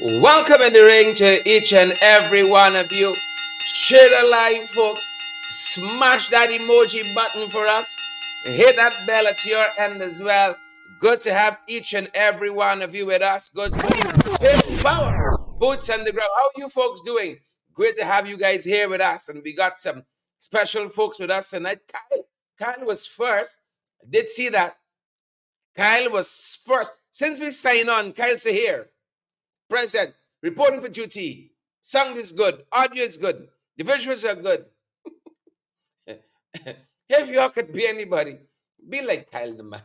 Welcome in the ring to each and every one of you. Share the live, folks. Smash that emoji button for us. Hit that bell at your end as well. Good to have each and every one of you with us. Good. It's power. Boots on the ground. How are you folks doing? Great to have you guys here with us. And we got some special folks with us tonight. Kyle was first. I did see that. Kyle was first. Since we sign on, Kyle's here. Present, reporting for duty. Sound is good. Audio is good. The visuals are good. If you could be anybody, be like Kyle the man.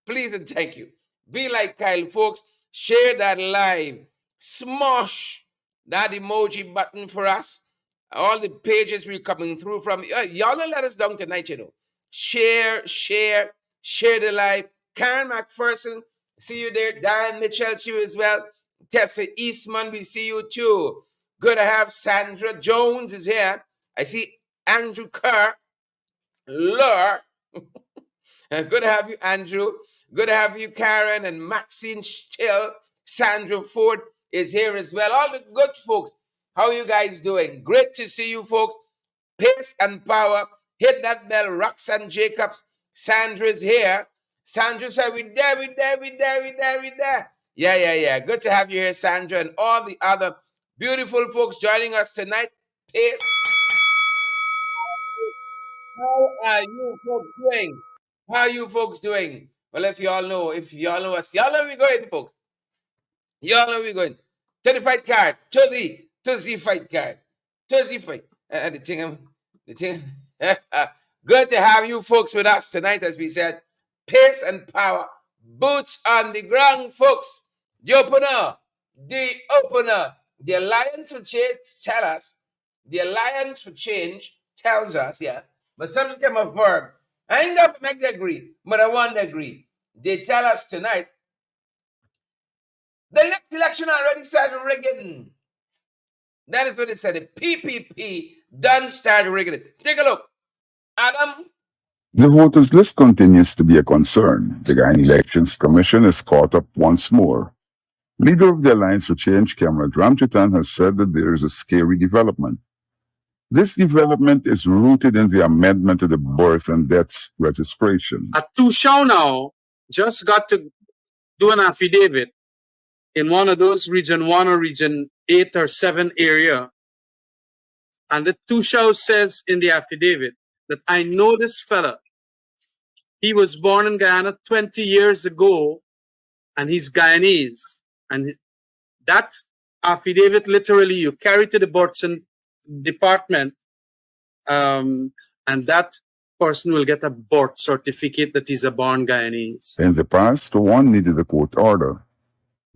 Please and thank you. Be like Kyle, folks. Share that live. Smash that emoji button for us. All the pages we're coming through from. Y'all don't let us down tonight, you know. Share the live. Karen McPherson, see you there. Diane Mitchell, see you as well. Tessa Eastman, we see you too. Good to have Sandra Jones is here. I see Andrew Kerr. Lur. Good to have you, Andrew. Good to have you, Karen and Maxine Still. Sandra Ford is here as well. All the good folks. How are you guys doing? Great to see you folks. Pace and power. Hit that bell. Roxanne Jacobs. Sandra's here. Sandra said, we there. Yeah. Good to have you here, Sandra, and all the other beautiful folks joining us tonight. Pace. How are you folks doing? How are you folks doing? Well, if y'all know us, y'all know we're going, folks. Y'all know we're going. To the fight card. To the fight card. To the fight. The thing. Good to have you folks with us tonight, as we said. Pace and power. Boots on the ground, folks. The opener. The Alliance for Change tell us. The Alliance for Change tells us, yeah. But subject them a verb. I ain't got to make the agree, but I want to agree. They tell us tonight. The next election already started rigging. That is what it said. The PPP done started rigging it. Take a look. Adam. The voters list continues to be a concern. The Guyana Elections Commission is caught up once more. Leader of the Alliance for Change, Cameron Ramchitan, has said that there is a scary development. This development is rooted in the amendment to the birth and deaths registration. A Tushao now just got to do an affidavit in one of those Region 1 or Region 8 or 7 area. And the Tushao says in the affidavit that I know this fella. He was born in Guyana 20 years ago, and he's Guyanese. And that affidavit, literally, you carry to the Burton department, and that person will get a birth certificate that he's a born Guyanese. In the past, one needed a court order.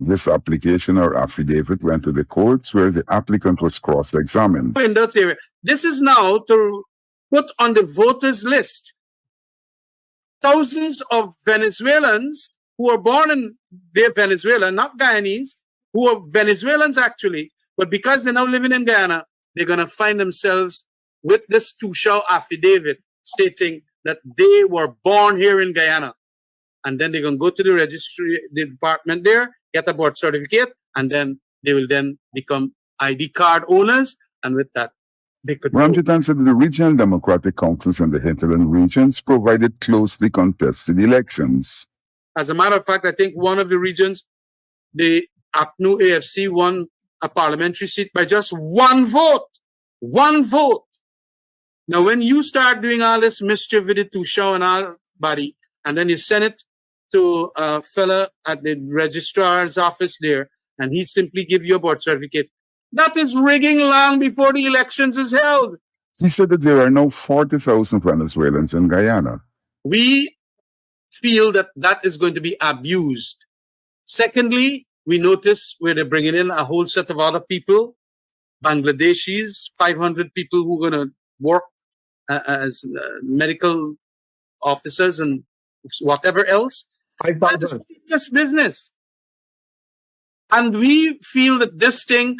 This application or affidavit went to the courts where the applicant was cross-examined. In that area, this is now to put on the voters list thousands of Venezuelans who are born in Venezuela, not Guyanese, who are Venezuelans actually, but because they're now living in Guyana, they're going to find themselves with this Tushao affidavit stating that they were born here in Guyana. And then they're going to go to the registry, the department there, get a birth certificate, and then they will then become ID card owners. And with that, they could. Ramchitan said that the regional democratic councils in the hinterland regions provided closely contested elections. As a matter of fact, I think one of the regions, the APNU AFC won a parliamentary seat by just one vote. One vote. Now, when you start doing all this mischief with the Tushao and all body, and then you send it to a fella at the registrar's office there, and he simply give you a birth certificate, that is rigging long before the elections is held. He said that there are now 40,000 Venezuelans in Guyana. We feel that that is going to be abused. Secondly, we notice where they're bringing in a whole set of other people, Bangladeshis, 500 people who are going to work as medical officers and whatever else. That is serious business. And we feel that this thing,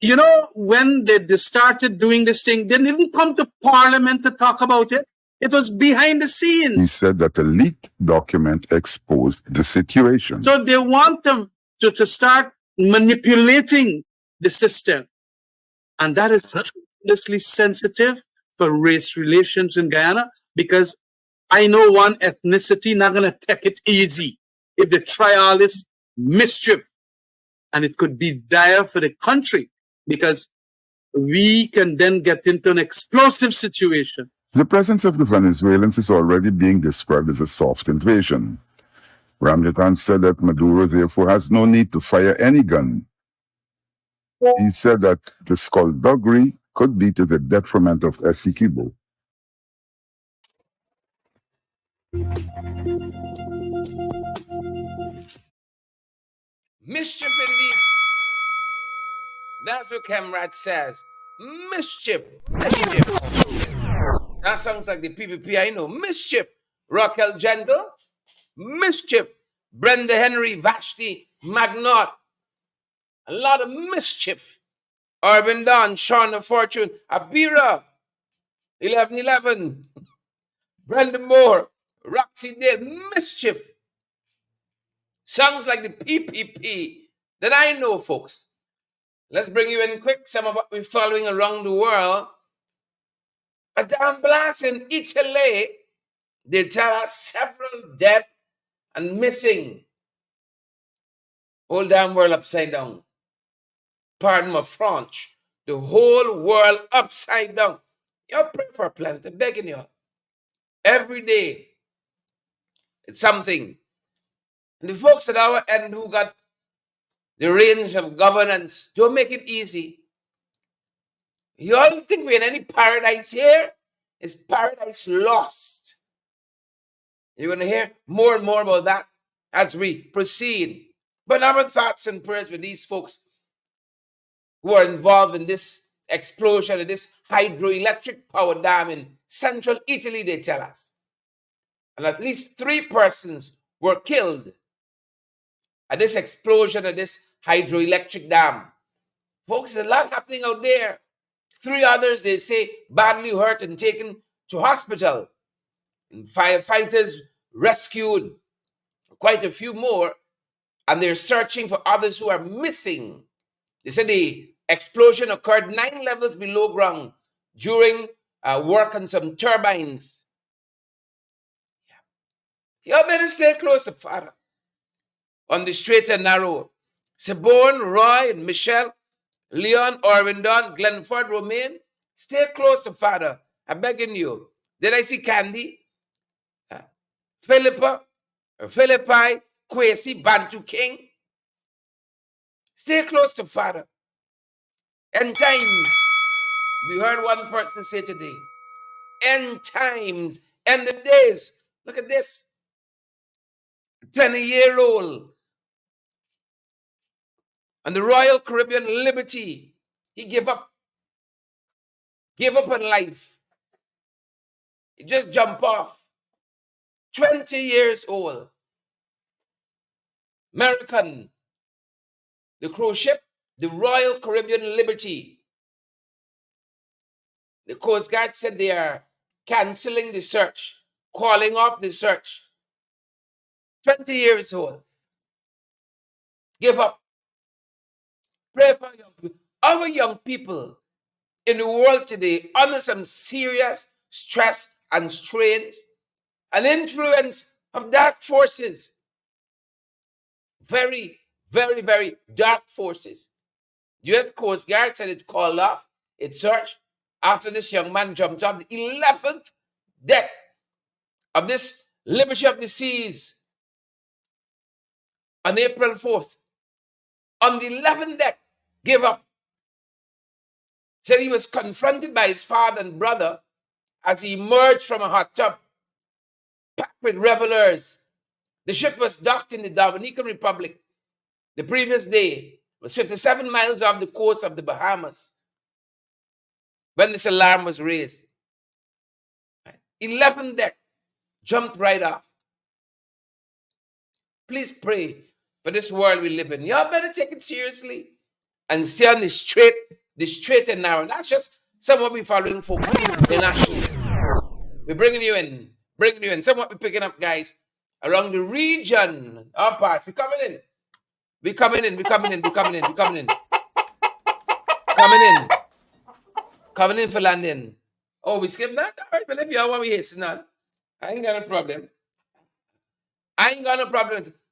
you know, when they started doing this thing, they didn't come to Parliament to talk about it. It was behind the scenes. He said that a leaked document exposed the situation. So they want them to start manipulating the system. And that is tremendously sensitive for race relations in Guyana, because I know one ethnicity not going to take it easy if they try all this mischief. And it could be dire for the country, because we can then get into an explosive situation. The presence of the Venezuelans is already being described as a soft invasion. Ramjatan said that Maduro therefore has no need to fire any gun. He said that the skullduggery could be to the detriment of Essequibo. Mischief indeed. That's what Camrad says. Mischief. Mischief. That sounds like the PPP I know. Mischief. Raquel Gentle. Mischief. Brenda Henry. Vashti Magnot. A lot of mischief. Arvin Don. Shauna Fortune. Abira. 1111. Brenda Moore. Roxy Dale. Mischief. Songs like the PPP that I know, folks. Let's bring you in quick some of what we're following around the world. A dam blast in Italy. They tell us several dead and missing. Whole damn world upside down. Pardon my French. The whole world upside down. You pray for a planet. I'm begging you. Every day. It's something. And the folks at our end who got the reins of governance don't make it easy. You all think we're in any paradise here? It's paradise lost. You're going to hear more and more about that as we proceed. But our thoughts and prayers with these folks who are involved in this explosion of this hydroelectric power dam in central Italy, they tell us. And at least 3 persons were killed at this explosion of this hydroelectric dam. Folks, there's a lot happening out there. 3 others, they say, badly hurt and taken to hospital. And firefighters rescued quite a few more, and they're searching for others who are missing. They said the explosion occurred 9 levels below ground during work on some turbines. You better stay close to Father. On the straight and narrow. Sebone, Roy, and Michelle, Leon, Orwindon, Glenford, Romaine, stay close to Father. I'm begging you. Did I see Candy? Philippa, or Philippi, Kwesi, Bantu King? Stay close to Father. End times. We heard one person say today. End times. End the days. Look at this. 20-year-old. On the Royal Caribbean Liberty, he gave up. Gave up on life. He just jumped off. 20 years old. American. The cruise ship, the Royal Caribbean Liberty. The Coast Guard said they are canceling the search, calling off the search. 20 years old. Give up. Pray for young people. Our young people in the world today under some serious stress and strains and influence of dark forces. Very, very, very dark forces. U.S. Coast Guard said it called off its search after this young man jumped off the 11th deck of this Liberty of the Seas on April 4th. On the 11th deck, gave up. Said he was confronted by his father and brother as he emerged from a hot tub packed with revelers. The ship was docked in the Dominican Republic. The previous day was 57 miles off the coast of the Bahamas when this alarm was raised. 11th deck, jumped right off. Please pray for this world we live in. Y'all better take it seriously and stay on the straight and narrow. That's just some of what we're following folks internationally. We're bringing you in. Some of what we're picking up, guys, around the region, our parts. We're coming in. We coming in. Coming in. Coming in for landing. Oh, we skip that? All right, but if y'all want me here, Sinan, I ain't got no problem.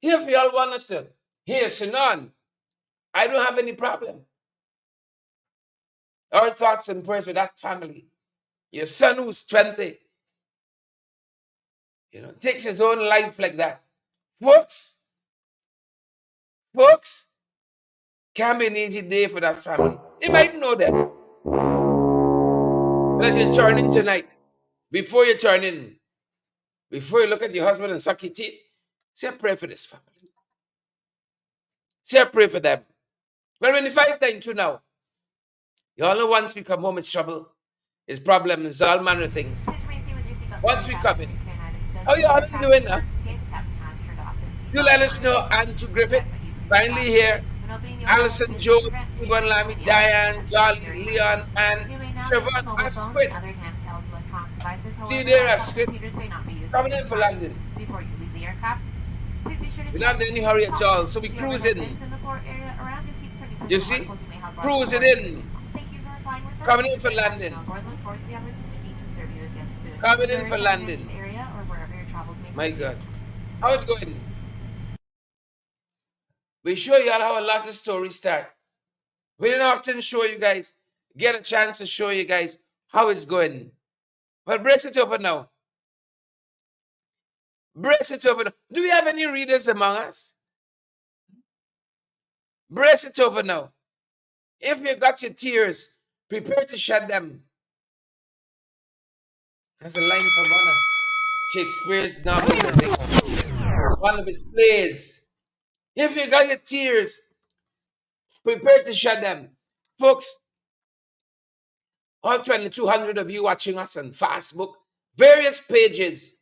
Here if y'all want us to. Here, Sinan, I don't have any problem. Our thoughts and prayers with that family. Your son who's 20, takes his own life like that. Folks, can be an easy day for that family. They might know them. But as you turn in tonight, before you turn in, before you look at your husband and suck your teeth, say a prayer for this family. Say a prayer for them. Well, when the 5 times 2 now, you all know once we come home, it's trouble, it's problems, all manner of things. Once we come in, how you all doing now? You let us know. Andrew Griffith, finally here. Alison, Joe, Yvonne Lamy, Diane, Dolly, Leon, and Siobhan Asquith. See you there, Asquith. Coming in for London. We're not in any hurry at all, so we cruise in. You see? Cruising in. Coming in for London. Coming in for London. My God. How it going? We show you all how a lot of stories start. We didn't often show you guys, get a chance to show you guys how it's going. But brace it over now. Brace it over now. Do we have any readers among us? Brace it over now. If you got your tears, prepare to shed them. That's a line from one of Shakespeare's novels, I think. One of his plays. If you got your tears, prepare to shed them. Folks, all 2,200 of you watching us on Facebook, various pages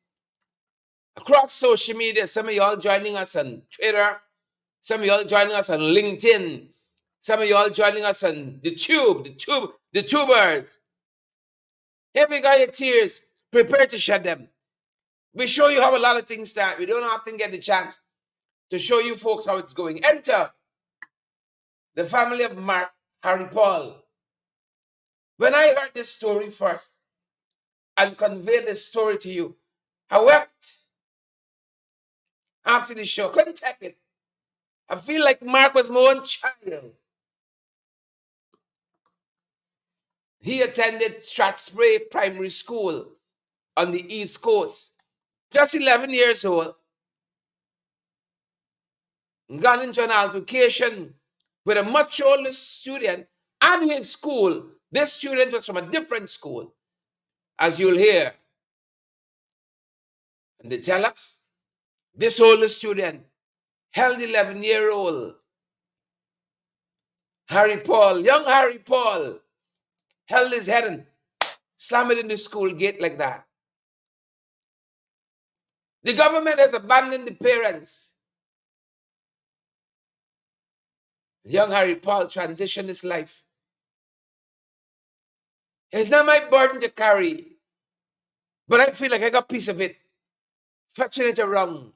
across social media. Some of y'all joining us on Twitter. Some of y'all joining us on LinkedIn. Some of y'all joining us on the tubers. If you got your tears, prepare to shed them. We show you how a lot of things start. We don't often get the chance to show you folks how it's going. Enter the family of Mark Harrypaul. When I heard this story first and conveyed this story to you, I wept after the show. Couldn't take it. I feel like Mark was my own child. He attended Strathspey Primary School on the East Coast. Just 11 years old. Got into an altercation with a much older student at his school. This student was from a different school, as you'll hear. And they tell us, this older student held 11-year-old Harrypaul, young Harrypaul, held his head and slammed it in the school gate like that. The government has abandoned the parents. Young Harrypaul transitioned his life. It's not my burden to carry, but I feel like I got a piece of it, fetching it around.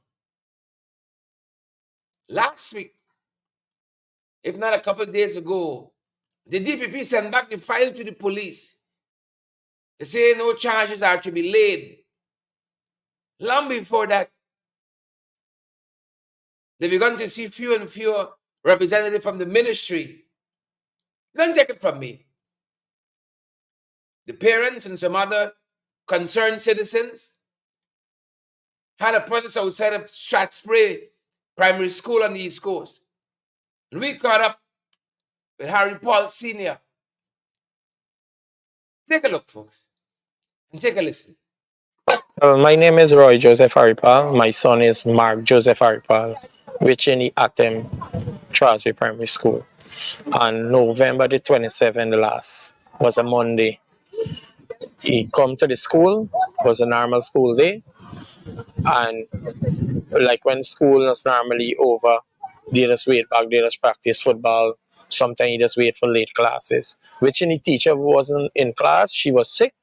Last week, if not a couple of days ago, the DPP sent back the file to the police. They say no charges are to be laid. Long before that, they began to see fewer and fewer representatives from the ministry. Don't take it from me. The parents and some other concerned citizens had a protest outside of Strathspey Primary School on the East Coast. And we caught up with Harrypaul Sr. Take a look, folks, and take a listen. My name is Roy Joseph Harrypaul. My son is Mark Joseph Harrypaul, which in the Atem Strathspey Primary School. On November the 27th last was a Monday. He come to the school, was a normal school day, and like when school is normally over, they just wait back, they just practice football. Sometimes he just wait for late classes, which in the teacher wasn't in class, she was sick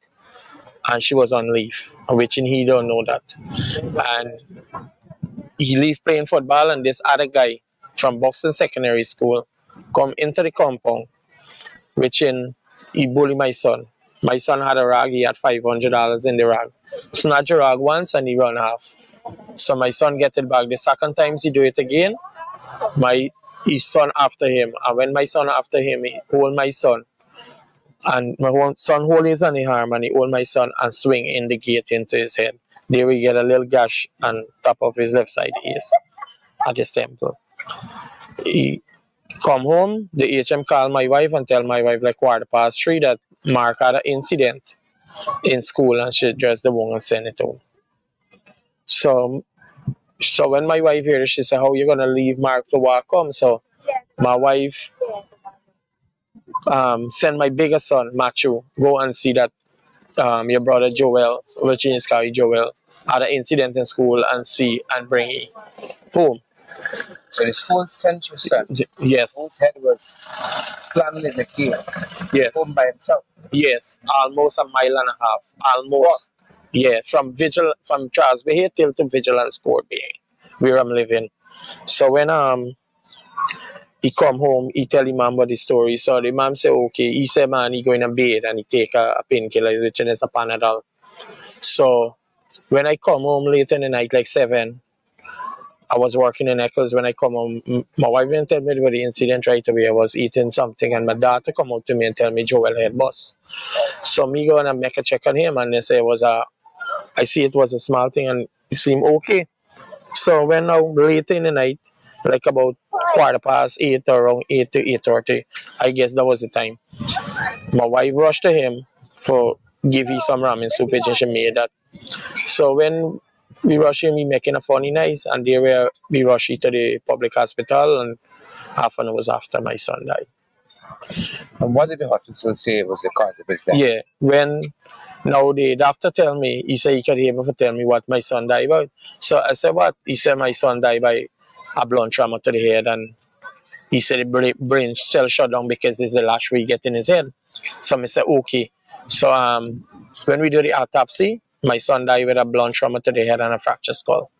and she was on leave, which in he don't know that. And he leave playing football and this other guy from Boston Secondary School, come into the compound, which he bully my son. My son had a rag, he had $500 in the rag. Snatch a rag once and he run off. So my son get it back. The second time he do it again, his son after him. And when my son after him, he hold my son. And my son hold his on the arm and he hold my son and swing in the gate into his head. There we get a little gash on top of his left side ears at his temple. He come home, the HM call my wife and tell my wife like 3:15 that Mark had an incident in school and she dressed the one and send it home. So when my wife heard it, she said, how you gonna leave Mark to walk home? So my wife send my biggest son, Matthew, go and see that your brother Joel, Virginia's Carry Joel, had an incident in school and see and bring him home. So the school sent your son, Yes, whose head was slammed in the cave, yes, home by himself. yes, almost a mile and a half, almost. Yeah, from Charles Bay till to Vigilance Court Bay, where I'm living. So when he come home, he tell him mom about the story. So the mom say, okay. He say, man, he going to bed and he take a painkiller, which is a Panadol. So when I come home late in the night, like 7, I was working in Eccles. When I come home, my wife didn't tell me about the incident right away. I was eating something and my daughter come out to me and tell me Joel head bust. So me go and make a check on him and they say I see it was a small thing and it seemed okay. So when now late in the night, like about 8:15 or around 8 to 8:30, I guess that was the time. My wife rushed to him for give you some ramen soup and she made that. So when we rushed him, he making a funny noise and we rushed him to the public hospital and half an hour after my son died. And what did the hospital say was the cause of his death? Yeah, when now the doctor tell me, he said he could able to tell me what my son died by. So I said, what? He said my son died by a blunt trauma to the head and he said the brain cell shut down because it's the lash we get in his head. So I said, okay. So when we do the autopsy, my son died with a blunt trauma to the head and a fractured skull.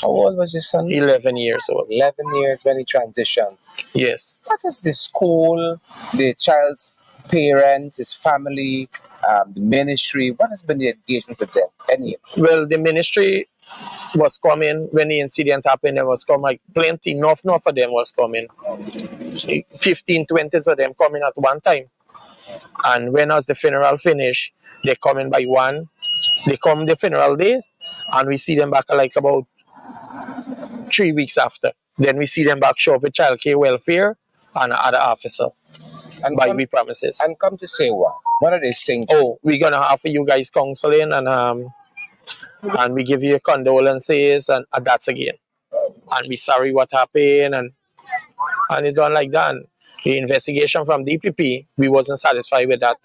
How old was your son? 11 years old. 11 years when he transitioned. Yes. What is the school, the child's parents, his family, the ministry? What has been the engagement with them? Any? Well, the ministry was coming when the incident happened. There was coming plenty, enough of them was coming. 15, 20 of them coming at one time. And when as the funeral finished, they come in by one. They come the funeral day, and we see them back like about 3 weeks after. Then we see them back show up with child care welfare and other officer. And by we promises. And come to say what? What are they saying? Oh, we're gonna offer you guys counseling and we give you condolences and that's again. And we sorry what happened and it's done like that. And the investigation from DPP, we wasn't satisfied with that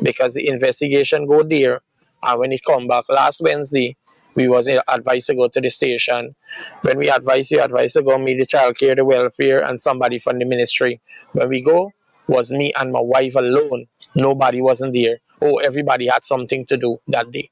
because the investigation go there and when it come back last Wednesday, we was advised to go to the station. When we advised to go meet the child care, the welfare, and somebody from the ministry. When we go, was me and my wife alone. Nobody wasn't there. Oh, everybody had something to do that day.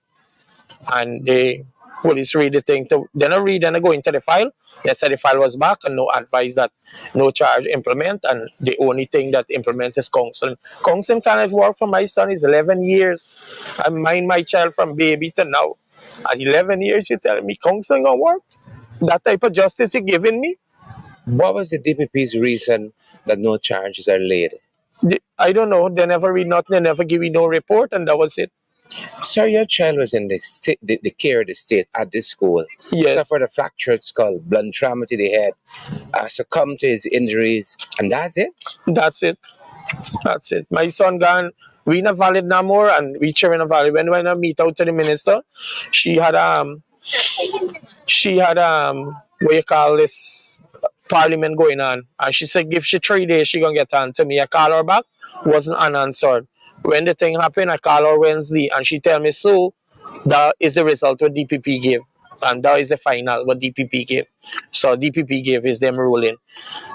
And the police read the thing. Then I read and I go into the file. They said the file was back and no advice that no charge implement. And the only thing that implement is counseling. Counseling cannot work for my son. He's 11 years. I mind my child from baby to now. At 11 years, you tell me counseling don't work? That type of justice you're giving me? What was the DPP's reason that no charges are laid? I don't know. They never read nothing. They never give me no report, and that was it. Sir, your child was in the care of the state at this school. Yes. Suffered a fractured skull, blunt trauma to the head, succumbed to his injuries, and that's it? That's it. That's it. My son gone. We not valid no more, and we cheering not valid. When I meet out to the minister, she had what you call this parliament going on, and she said give she 3 days she gonna get on to me. I call her back, wasn't unanswered. When the thing happened, I call her Wednesday, and she tell me so that is the result what DPP gave, and that is the final what DPP gave. So DPP gave is them ruling.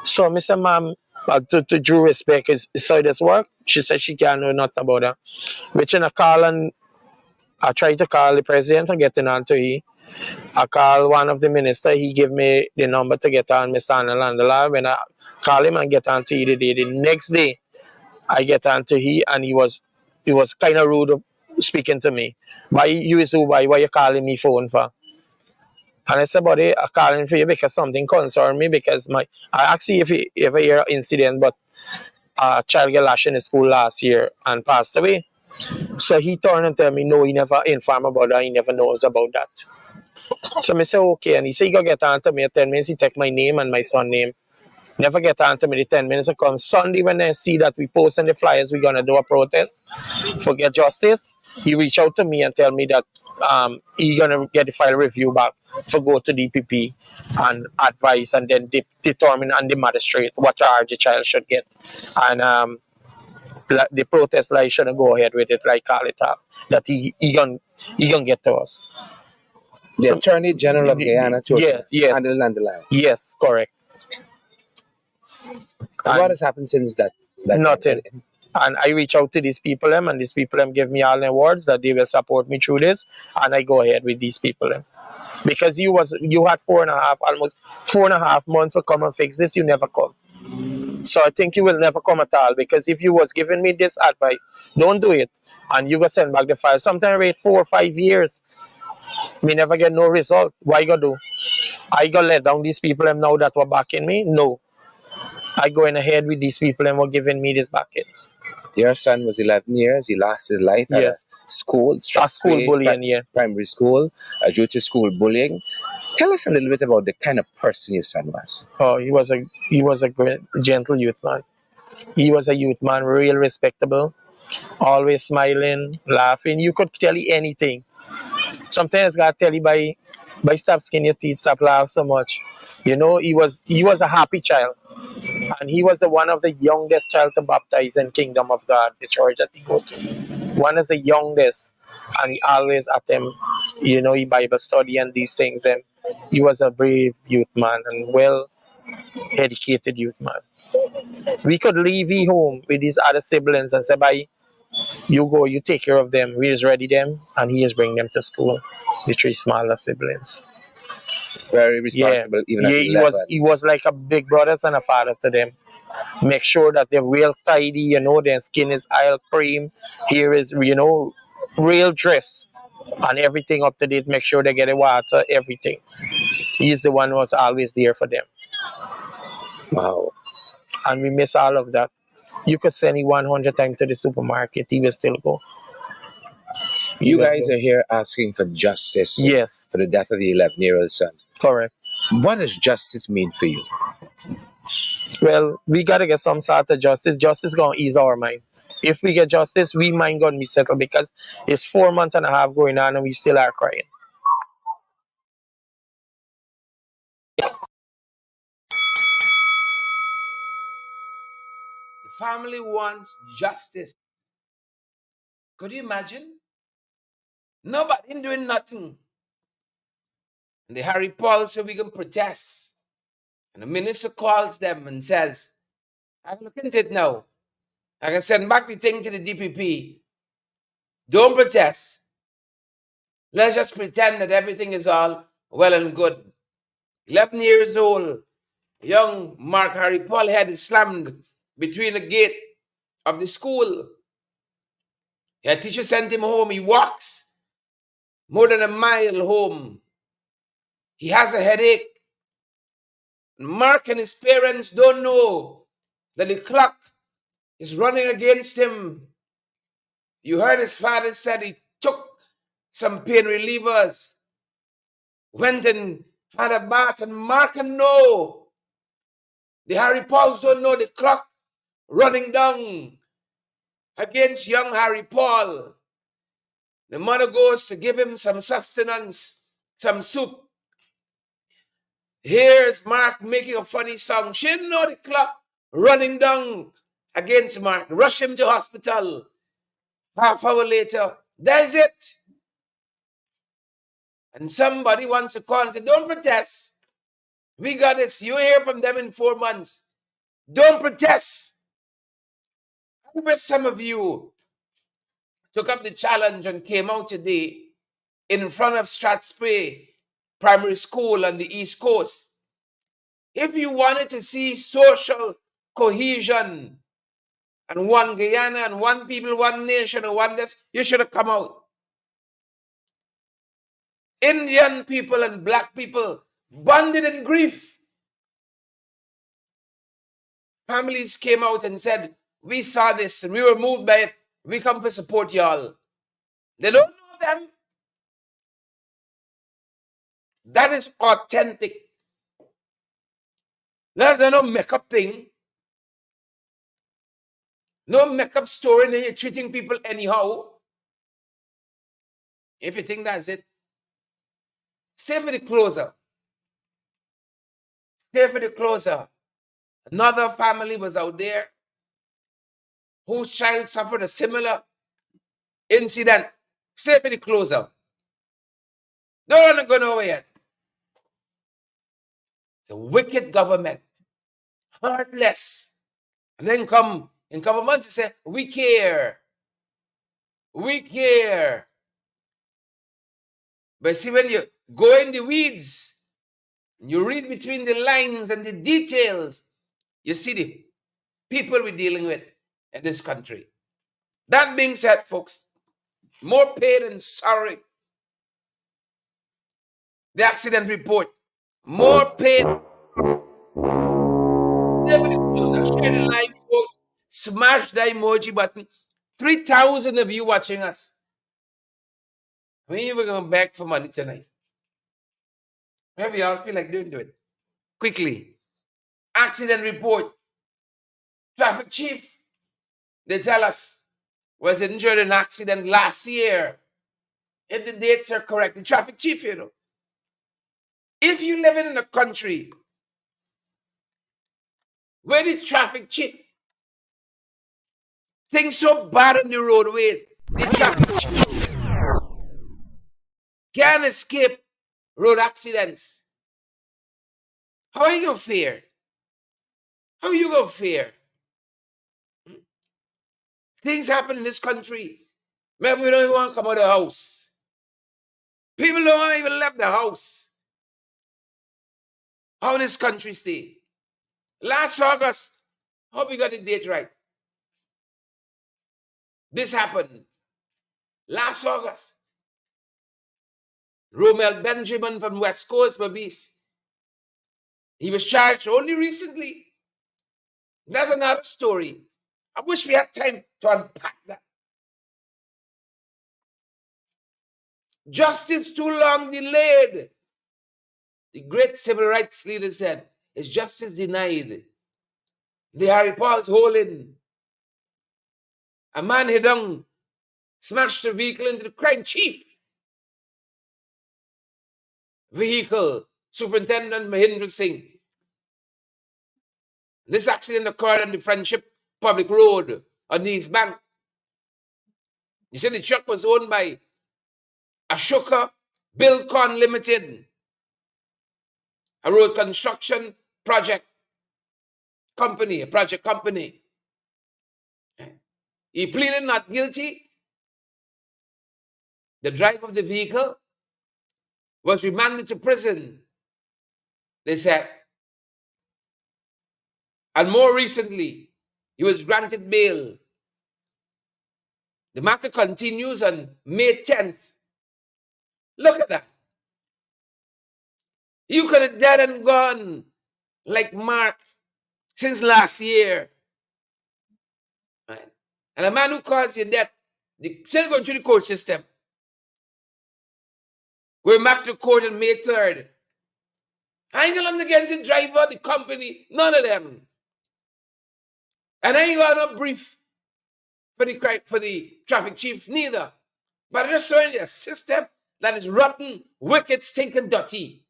So Mr. Ma'am, to due respect, is how this work. She said she can't know nothing about that. Which in a call and I tried to call the president and getting on to him. I call one of the minister. He gave me the number to get on Mr. Analandala. When I call him and get on to the next day, I get on to and he was kind of rude of speaking to me. Why you is why you calling me phone for? And I said, buddy, I'm calling for you because something concerned me because I asked you if you ever hear an incident, but a child got lashed in the school last year and passed away. So he turned and told me, no, he never informed about that. He never knows about that. So I said, okay. And he said, he go get on to me in 10 minutes. He take my name and my son name. Never get on to me the 10 minutes to come. Sunday, when I see that we post on the flyers, we're going to do a protest for Get Justice, he reach out to me and tell me that he going to get the file review back for go to DPP and advise and then determine on the magistrate what charge the child should get. And the protest, like, shouldn't go ahead with it, like call it up, that he gonna get to us. The Attorney General of Guyana to Yes. handle on the line. Yes, correct. And what has happened since that Nothing. time? And I reach out to these people, and these people give me all the awards that they will support me through this, and I go ahead with these people. Because you had 4.5, almost 4.5 months to come and fix this, you never come. So I think you will never come at all, because if you was giving me this advice, don't do it, and you go send back the file. Sometimes wait 4 or 5 years, me never get no result. Why you go do? I go let down these people now that were backing me? No. I going ahead with these people and were giving me these buckets. Your son was 11 years. He lost his life at a school, bullying, primary school, due to school bullying. Tell us a little bit about the kind of person your son was. Oh, he was a great, gentle youth man. He was a youth man, real respectable, always smiling, laughing. You could tell him anything. Sometimes God tell you by stop skin your teeth, stop laugh so much. You know, he was a happy child. And he was one of the youngest child to baptize in Kingdom of God, the church that he go to. One is the youngest, and he always at him, he Bible study and these things. And he was a brave youth man and well educated youth man. We could leave he home with his other siblings and say, bye, you go, you take care of them. We is ready them, and he is bring them to school. The 3 smaller siblings. Very responsible, even at 11. He was like a big brother and a father to them. Make sure that they're real tidy, their skin is oil cream, hair is, real dress, and everything up to date. Make sure they get a water, everything. He's the one who was always there for them. Wow. And we miss all of that. You could send him 100 times to the supermarket, he will still go. You guys are here asking for justice. Yes. For the death of the 11-year-old son. Correct. What does justice mean for you? Well, we got to get some sort of justice. Justice going to ease our mind. If we get justice, we mind going to be settled, because it's 4.5 months going on and we still are crying. The family wants justice. Could you imagine? Nobody doing nothing. And the Harrypaul said we can protest. And the minister calls them and says, I can look into it now. I can send back the thing to the DPP. Don't protest. Let's just pretend that everything is all well and good. 11 years old, young Mark Harrypaul had it slammed between the gate of the school. A teacher sent him home. He walks more than a mile home. He has a headache. Mark and his parents don't know that the clock is running against him. You heard his father said he took some pain relievers, went and had a bath, and Mark and know. The Harrypauls don't know the clock running down against young Harrypaul. The mother goes to give him some sustenance, some soup. Here's Mark making a funny song. She didn't know the clock running down against Mark. Rush him to hospital. Half hour later, there's it. And somebody wants to call and say, don't protest. We got this. You hear from them in 4 months. Don't protest. I wish some of you took up the challenge and came out today in front of Strathspey primary school on the East Coast. If you wanted to see social cohesion and one Guyana and one people, one nation, and one this, you should have come out. Indian people and black people bonded in grief. Families came out and said, we saw this and we were moved by it. We come to support y'all. They don't know them. That is authentic. There's no makeup thing. No makeup story, and you're treating people anyhow. If you think that's it, stay for the closer. Stay for the closer. Another family was out there whose child suffered a similar incident. Stay for the closer. Don't want to go nowhere yet. It's a wicked government. Heartless. And then come in a couple of months and say, we care. We care. But see, when you go in the weeds, you read between the lines and the details, you see the people we're dealing with in this country. That being said, folks, more pain and sorry. The accident report. More pain. Share the live, folks. Smash the emoji button. 3,000 of you watching us. We were going to beg for money tonight. Maybe y'all feel like doing it. Quickly. Accident report. Traffic chief. They tell us was injured in an accident last year. If the dates are correct. The traffic chief, you know. If you live in a country where the traffic chief things so bad on the roadways, the traffic chief can't escape road accidents, how are you going to fare? How are you going to fare? Things happen in this country. Maybe we don't even want to come out of the house. People don't even left the house. How this country stay? Last August, hope we got the date right. This happened last August. Romel Benjamin from West Coast, Babis. He was charged only recently. That's another story. I wish we had time to unpack that. Justice too long delayed. The great civil rights leader said, is justice denied? The Harrypaul's holding. A man hit down, smashed the vehicle into the crime chief vehicle, Superintendent Mahindra Singh. This accident occurred on the Friendship Public Road on the East Bank. You said the truck was owned by Ashoka Buildcon Limited, a road construction project company, a project company. He pleaded not guilty. The driver of the vehicle was remanded to prison, they said. And more recently, he was granted bail. The matter continues on May 10th. Look at that. You could have dead and gone like Mark since last year. Right? And a man who caused your death, still going through the court system. Going back to court on May 3rd. I ain't going against the driver, the company, none of them. And I ain't got no brief for the traffic chief, neither. But I'm just showing you a system that is rotten, wicked, stinking, dirty.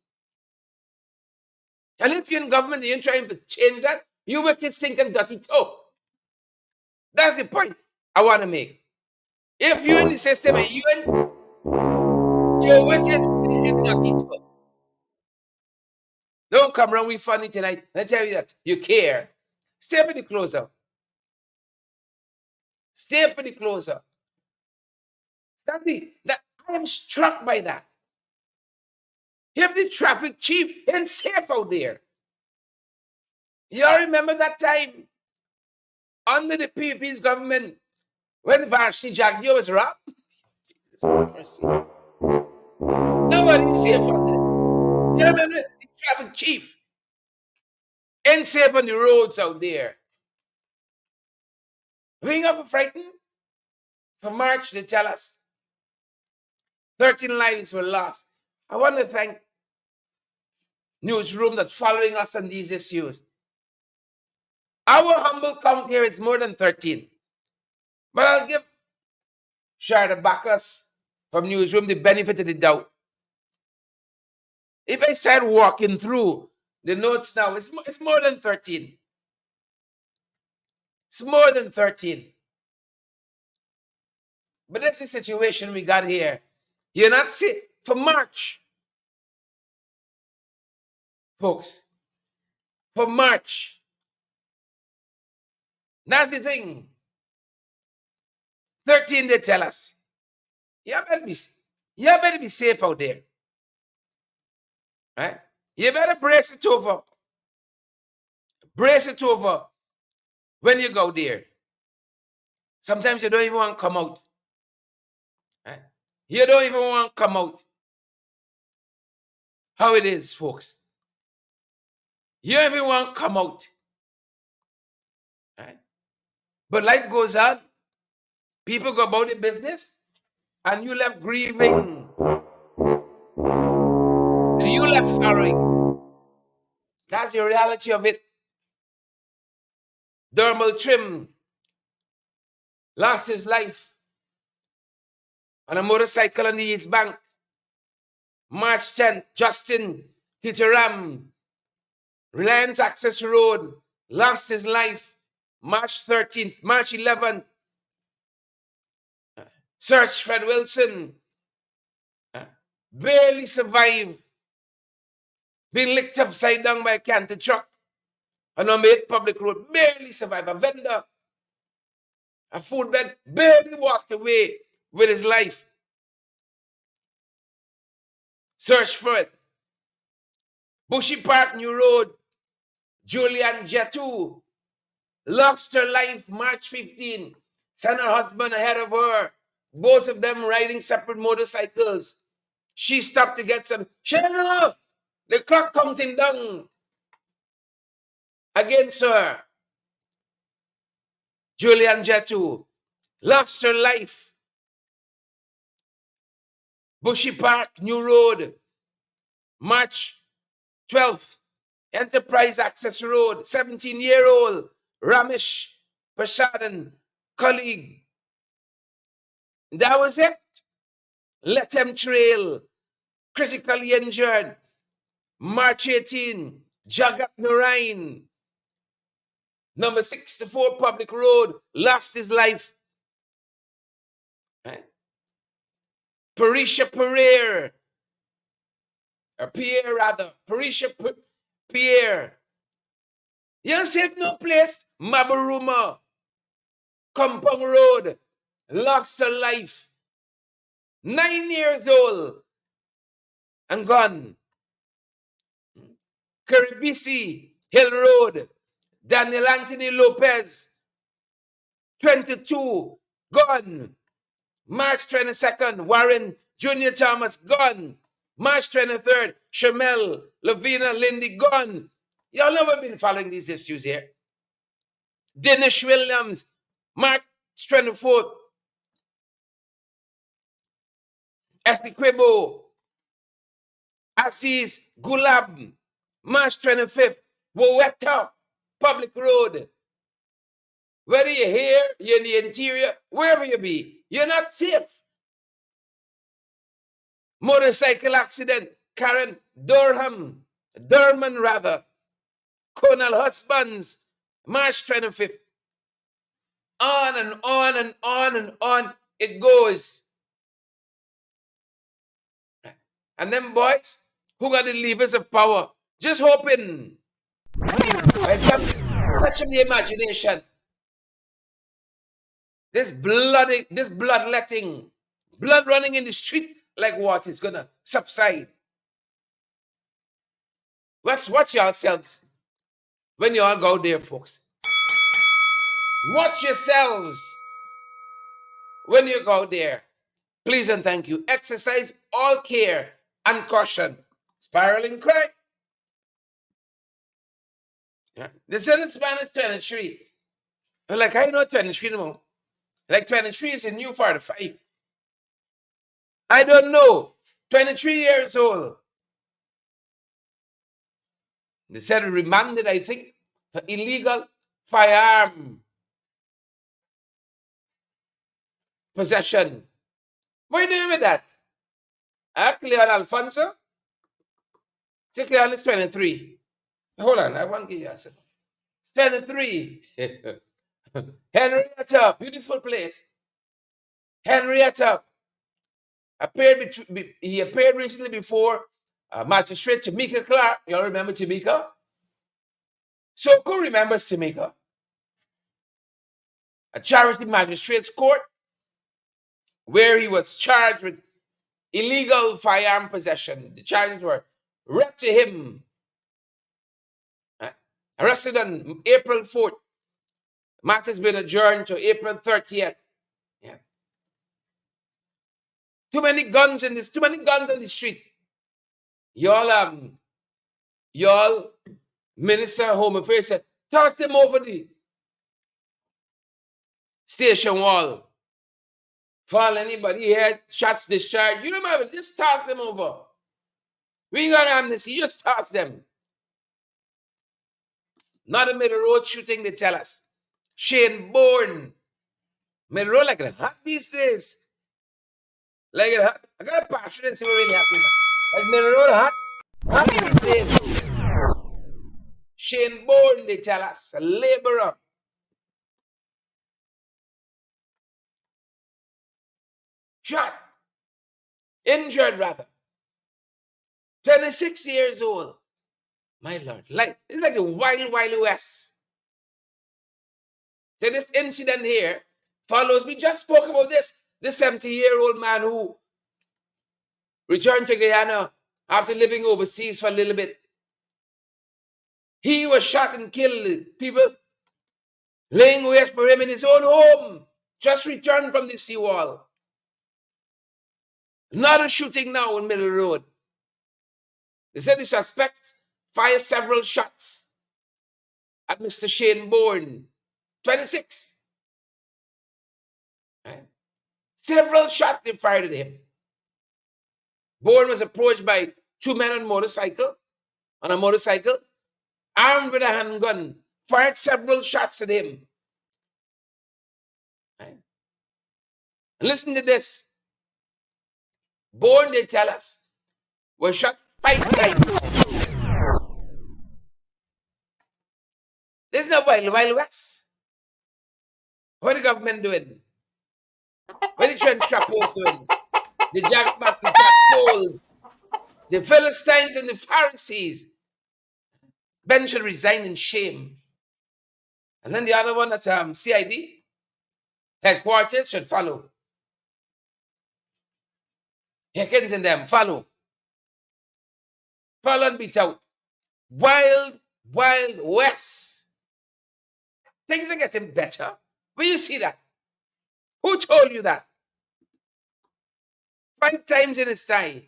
And if you're in government and you're trying to change that, you wicked, stinking, dirty too. That's the point I want to make. If you're in the system and you're wicked, stinking, dirty too. Don't come around with funny tonight and tell you that you care. Stay for the closer. Stay for the closer. That I am struck by that. If the traffic chief ain't safe out there. Y'all remember that time under the PP's government when Vashti Jagyo was robbed? Nobody's safe out there. You remember the traffic chief ain't safe on the roads out there. We ain't got frightened. For March, they tell us 13 lives were lost. I want to thank newsroom that's following us on these issues. Our humble count here is more than 13. But I'll give Sharda Bacchus from newsroom the benefit of the doubt. If I start walking through the notes now, it's more than 13. It's more than 13. But that's the situation we got here. You're not sick for March. Folks, for March. That's the thing. 13, they tell us. You better be safe out there. Right? You better brace it over. Brace it over when you go there. Sometimes you don't even want to come out. Right? You don't even want to come out. How it is, folks. You don't even want to come out. Right? But life goes on. People go about their business. And you left grieving. And you left sorrowing. That's the reality of it. Dermal Trim lost his life on a motorcycle on the East Bank. March 10th, Justin Titaram, Reliance Access Road, lost his life. March 13th, March 11th, Search Fred Wilson, barely survived, being licked upside down by a canter truck on a made public road, barely survived. A vendor, a food vendor, barely walked away with his life. Search for it. Bushy Park, New Road, Julian Jetu lost her life March 15. Sent her husband ahead of her. Both of them riding separate motorcycles. She stopped to get some. Shana, the clock counting down against her. Julian Jetu lost her life. Bushy Park, New Road, March 12th. Enterprise Access Road, 17-year-old Ramesh Prasadan, colleague. That was it. Let them trail. Critically injured. March 18, Jagat Narain, number 64 Public Road, lost his life. Right? Parisha Pierre, or Pierre rather, Parisha Pierre. You safe no place. Mabaruma, Kampong Road, lost her life. 9 years old and gone. Caribisi, Hill Road, Daniel Anthony Lopez, 22, gone. March 22nd, Warren Junior Thomas, gone. March 23rd, Shamel, Lavina, Lindy, gone. Y'all never been following these issues here. Dennis Williams, March 24th, Essequibo, Assis Gulab, March 25th, Wowetta, Public Road. Whether you're here, you're in the interior, wherever you be, you're not safe. Motorcycle accident, Karen Durham, Durman rather, Colonel Husbands, March 25th. On and on and on and on it goes. And them boys who got the levers of power, just hoping by something touching the imagination. This bloodletting, blood running in the street like water is gonna subside. Watch yourselves when you all go there, folks. Watch yourselves when you go there. Please and thank you. Exercise all care and caution. Spiraling crime. Yeah. They said in Spanish 23. I'm like, I know 23 no more. Like 23 is a new 45. I don't know. 23 years old. They said remanded, I think, for illegal firearm possession. What are you doing with that? Cleon Alfonso? Say Cleon is 23. Hold on, I want to give you a second. It's 23. Henrietta, beautiful place. Henrietta he appeared recently before Magistrate Tamika Clark. Y'all remember Tamika? So who remembers Tamika? A charity magistrate's court where he was charged with illegal firearm possession. The charges were read to him. Arrested on April 4th. Matter has been adjourned to April 30th. Yeah. Too many guns on the street. Y'all, Minister of Home Affairs said, toss them over the station wall. Fall anybody here, shots discharged. You remember, just toss them over. We ain't got amnesty, just toss them. Not a middle road shooting, they tell us. Shane Bourne. Middle road like it hot these days. Like it hot. I got a passion and see what really happened. Like middle road hot these days. Shane Bourne, they tell us, a laborer. Shot. Injured rather. 26 years old. My Lord. It's like the wild, wild west. So this incident here follows. We just spoke about this 70-year-old man who returned to Guyana after living overseas for a little bit. He was shot and killed. People laying wait for him in his own home. Just returned from the seawall. Not a shooting now in Middle Road. They said the suspects fired several shots at Mr. Shane Bourne, 26. Right? Several shots they fired at him. Bourne was approached by two men on a motorcycle, armed with a handgun, fired several shots at him. Right? And listen to this. Bourne, they tell us, was shot 5 times. This is not Wild West. What the government doing? What the trench trappers doing? The jackbats and tadpoles, the Philistines and the Pharisees. Ben should resign in shame. And then the other one at CID, headquarters, should follow. Hickens and them, follow. Follow and beat out. Wild West. Things are getting better. Where you see that? Who told you that? 5 times in his time.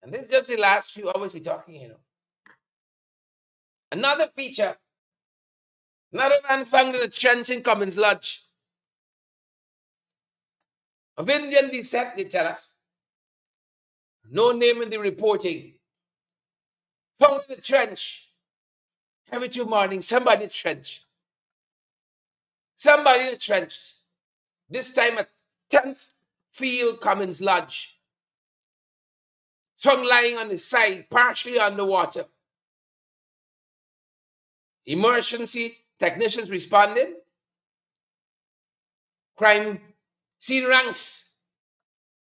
And this is just the last few hours we're talking, Another feature. Another man found in a trench in Cummins Lodge. Of Indian descent, they tell us. No name in the reporting. Found in the trench. Every 2 mornings, somebody in the trench. Somebody in the trench. This time at 10th Field Cummins Lodge. Some lying on his side, partially underwater. Emergency technicians responded. Crime scene ranks.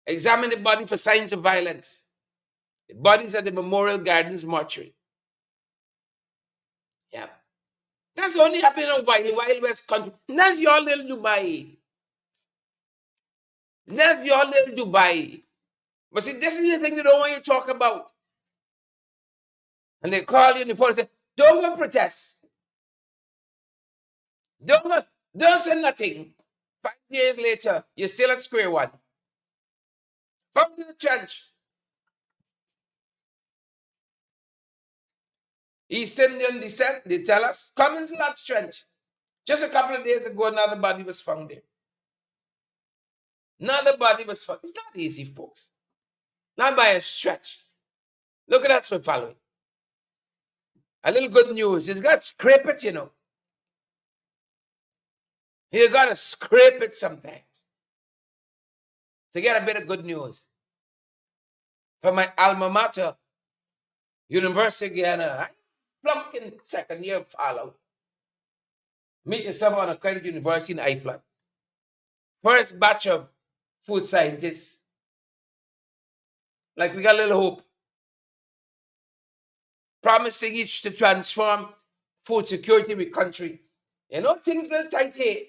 Examine the body for signs of violence. The body's at the Memorial Gardens mortuary. Yeah. That's only happening in Wild West country. That's your little Dubai. That's your little Dubai. But see, this is the thing they don't want you to talk about. And they call you on the phone and say, don't go and protest. Don't say nothing. 5 years later, you're still at square one. Found in the trench. East Indian descent, they tell us, come into that trench. Just a couple of days ago, another body was found there. Another body was found. It's not easy, folks. Not by a stretch. Look at that we're following. A little good news. It's got to scrape it, you know. You got to scrape it sometimes to get a bit of good news. From my alma mater, University of Guyana, I plumped in second year follow. Meeting someone at Credit University in Iflat. First batch of food scientists. Like we got a little hope. Promising each to transform food security with country. You know, things little tight here.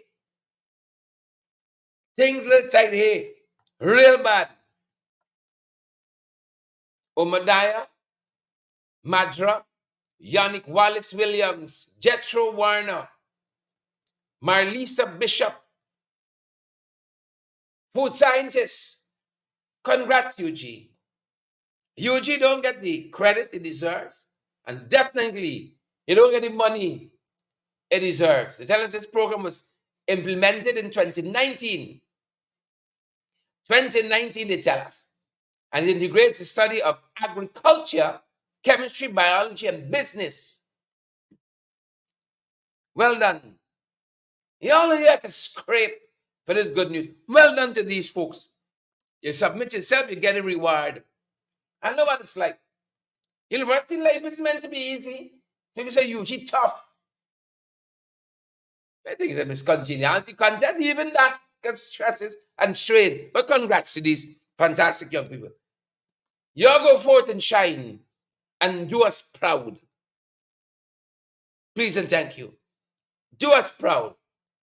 Things little tight here. Real bad. Omadaya, Madra, Yannick Wallace Williams, Jethro Warner, Marlisa Bishop, food scientists. Congrats, UG. UG don't get the credit it deserves, and definitely you don't get the money it deserves. The Intelligence program was implemented in 2019. 2019, they tell us, and it integrates the study of agriculture, chemistry, biology, and business. Well done. You only have to scrape for this good news. Well done to these folks. You submit yourself, you get a reward. I know what it's like. University life is meant to be easy. People say, UG tough. I think it's a miscongeniality contest. Even that gets stresses and strain. But congrats to these fantastic young people. You go forth and shine and do us proud. Please and thank you. Do us proud.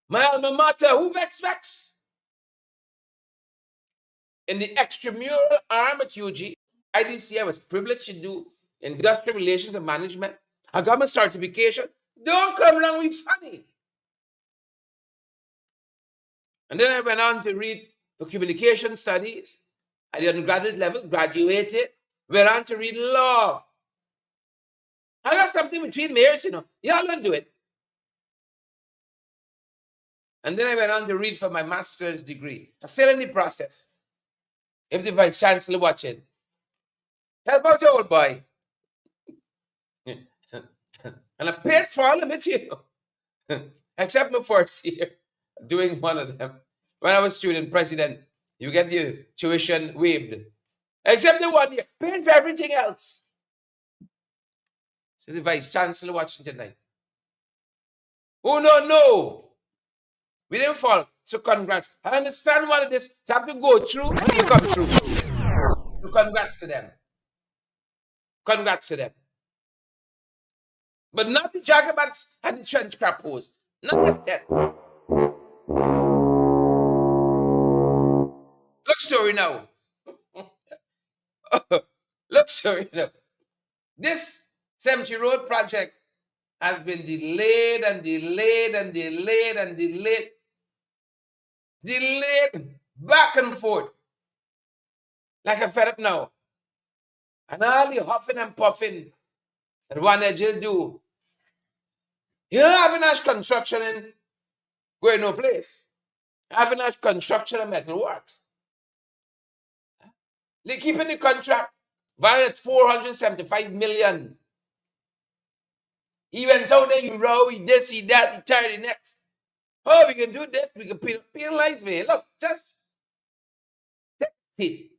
My alma mater, who vex? In the extramural arm at UG, IDC, I was privileged to do industrial relations and management. I got my certification. Don't come around with funny. And then I went on to read for communication studies at the undergraduate level, graduated, went on to read law. I got something between mayors, you know. Y'all don't do it. And then I went on to read for my master's degree. I'm still in the process. If the vice chancellor watching, help out your old boy. And I paid for all of it, you know. Except my first year doing one of them. When I was student president, you get your tuition waived. Except the 1 year, paying for everything else. So the vice chancellor watching tonight. Oh, no. We didn't fall. So congrats. I understand what it is to have to go through to come through. So congrats to them. Congrats to them. But not the jagabats and the trench crappos. Not that. Look story now. Look story now. This Cemetery Road project has been delayed and delayed and delayed and delayed. Delayed back and forth. Like a fed up now. And all the huffing and puffing that one edge will do. You don't have enough construction in going no place. Have enough construction and metal works. They keeping the contract valued at 475 million. He went out there, he row, he this, he that, he tired the next. Oh, we can do this, we can penalize me. Look, just take a seat.